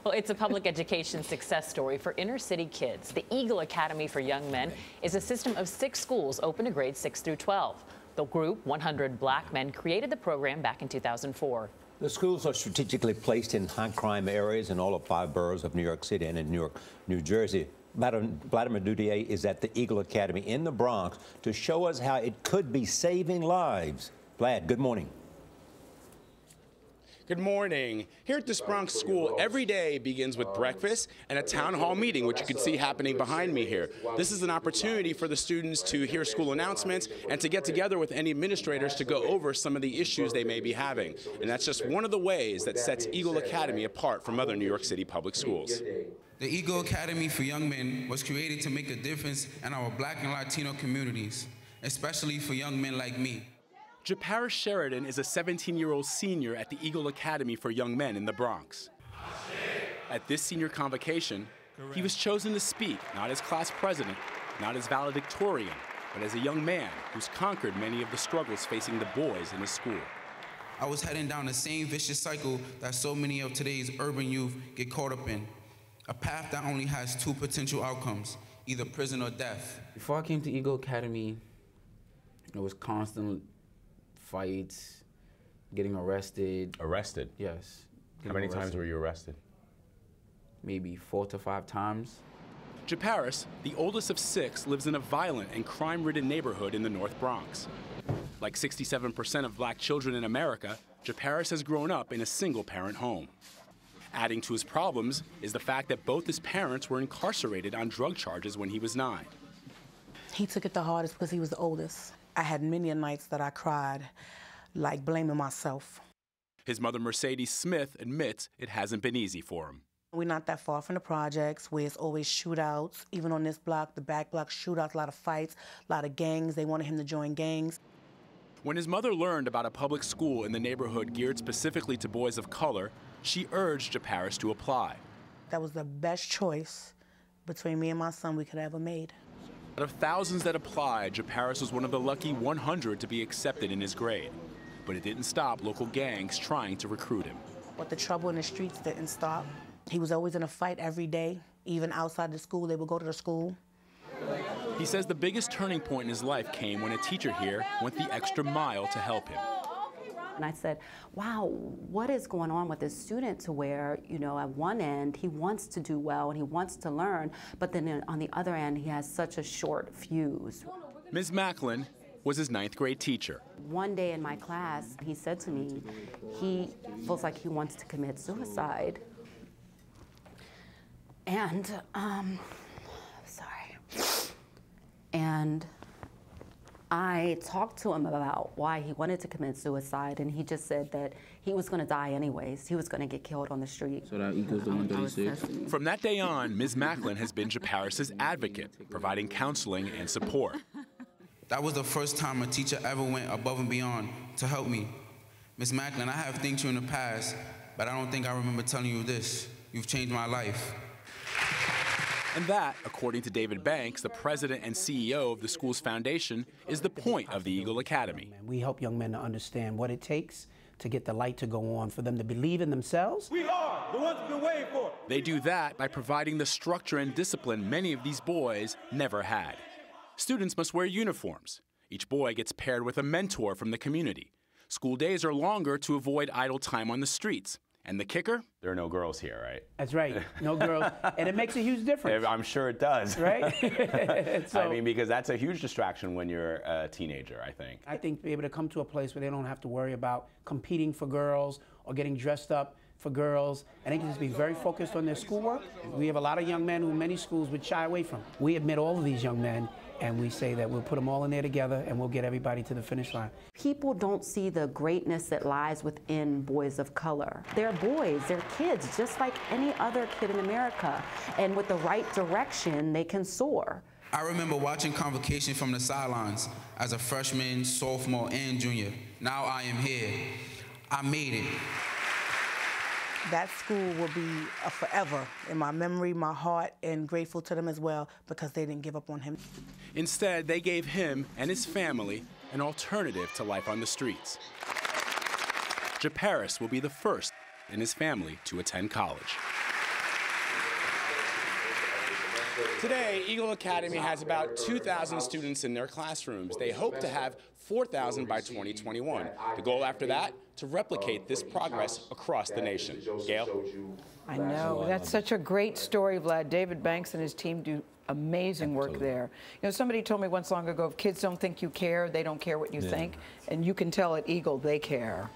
Well, it's a public education success story for inner city kids. The Eagle Academy for Young Men is a system of 6 schools open to grades 6 through 12. The group, 100 black men, created the program back in 2004. The schools are strategically placed in high-crime areas in all of 5 boroughs of New York City and in New Jersey. Vladimir Dudier is at the Eagle Academy in the Bronx to show us how it could be saving lives. Vlad, good morning. Good morning. Here at this Bronx school, every day begins with breakfast and a town hall meeting, which you can see happening behind me here. This is an opportunity for the students to hear school announcements and to get together with any administrators to go over some of the issues they may be having. And that's just one of the ways that sets Eagle Academy apart from other New York City public schools. The Eagle Academy for Young Men was created to make a difference in our Black and Latino communities, especially for young men like me. Japaris Sheridan is a 17-year-old senior at the Eagle Academy for Young Men in the Bronx. At this senior convocation, he was chosen to speak not as class president, not as valedictorian, but as a young man who's conquered many of the struggles facing the boys in his school. I was heading down the same vicious cycle that so many of today's urban youth get caught up in. A path that only has 2 potential outcomes, either prison or death. Before I came to Eagle Academy, it was constant fights, getting arrested. Arrested? Yes. How many times were you arrested? Maybe 4 to 5 times. Japaris, the oldest of 6, lives in a violent and crime-ridden neighborhood in the North Bronx. Like 67% of black children in America, Japaris has grown up in a single-parent home. Adding to his problems is the fact that both his parents were incarcerated on drug charges when he was 9. He took it the hardest because he was the oldest. I had many nights that I cried, like blaming myself. His mother, Mercedes Smith, admits it hasn't been easy for him. We're not that far from the projects where it's always shootouts. Even on this block, the back block, shootouts, a lot of fights, a lot of gangs. They wanted him to join gangs. When his mother learned about a public school in the neighborhood geared specifically to boys of color, she urged Japaris to apply. That was the best choice between me and my son we could have ever made. Out of thousands that applied, Japaris was one of the lucky 100 to be accepted in his grade. But it didn't stop local gangs trying to recruit him. But the trouble in the streets didn't stop. He was always in a fight every day. Even outside the school, they would go to the school. He says the biggest turning point in his life came when a teacher here went the extra mile to help him. And I said, wow, what is going on with this student to where, you know, at one end, he wants to do well and he wants to learn, but then on the other end, he has such a short fuse. Ms. Macklin was his 9th grade teacher. One day in my class, he said to me, he feels like he wants to commit suicide. And, I talked to him about why he wanted to commit suicide, and he just said that he was going to die anyways. He was going to get killed on the street. So that equals the 136? From that day on, Ms. Macklin has been Japaris' advocate, providing counseling and support. That was the first time a teacher ever went above and beyond to help me. Ms. Macklin, I have thanked you in the past, but I don't think I remember telling you this. You've changed my life. And that, according to David Banks, the president and CEO of the school's foundation, is the point of the Eagle Academy. We help young men to understand what it takes to get the light to go on, for them to believe in themselves. We are the ones we've been waiting for. They do that by providing the structure and discipline many of these boys never had. Students must wear uniforms. Each boy gets paired with a mentor from the community. School days are longer to avoid idle time on the streets. And the kicker? There are no girls here, right? That's right, no girls. And it makes a huge difference. I'm sure it does. Right? I mean, because that's a huge distraction when you're a teenager, I think. I think be able to come to a place where they don't have to worry about competing for girls or getting dressed up for girls, and they can just be very focused on their schoolwork. We have a lot of young men who many schools would shy away from. We admit all of these young men, and we say that we'll put them all in there together and we'll get everybody to the finish line. People don't see the greatness that lies within boys of color. They're boys, they're kids, just like any other kid in America. And with the right direction, they can soar. I remember watching convocation from the sidelines as a freshman, sophomore, and junior. Now I am here. I made it. That school will be forever in my memory, my heart, and grateful to them as well because they didn't give up on him. Instead, they gave him and his family an alternative to life on the streets. Japaris will be the first in his family to attend college. Today, Eagle Academy has about 2,000 students in their classrooms. They hope to have 4,000 by 2021. The goal after that, to replicate this progress across the nation. Gail? I know. That's such a great story, Vlad. David Banks and his team do amazing work there. You know, somebody told me once long ago, if kids don't think you care, they don't care what you think. And you can tell at Eagle they care.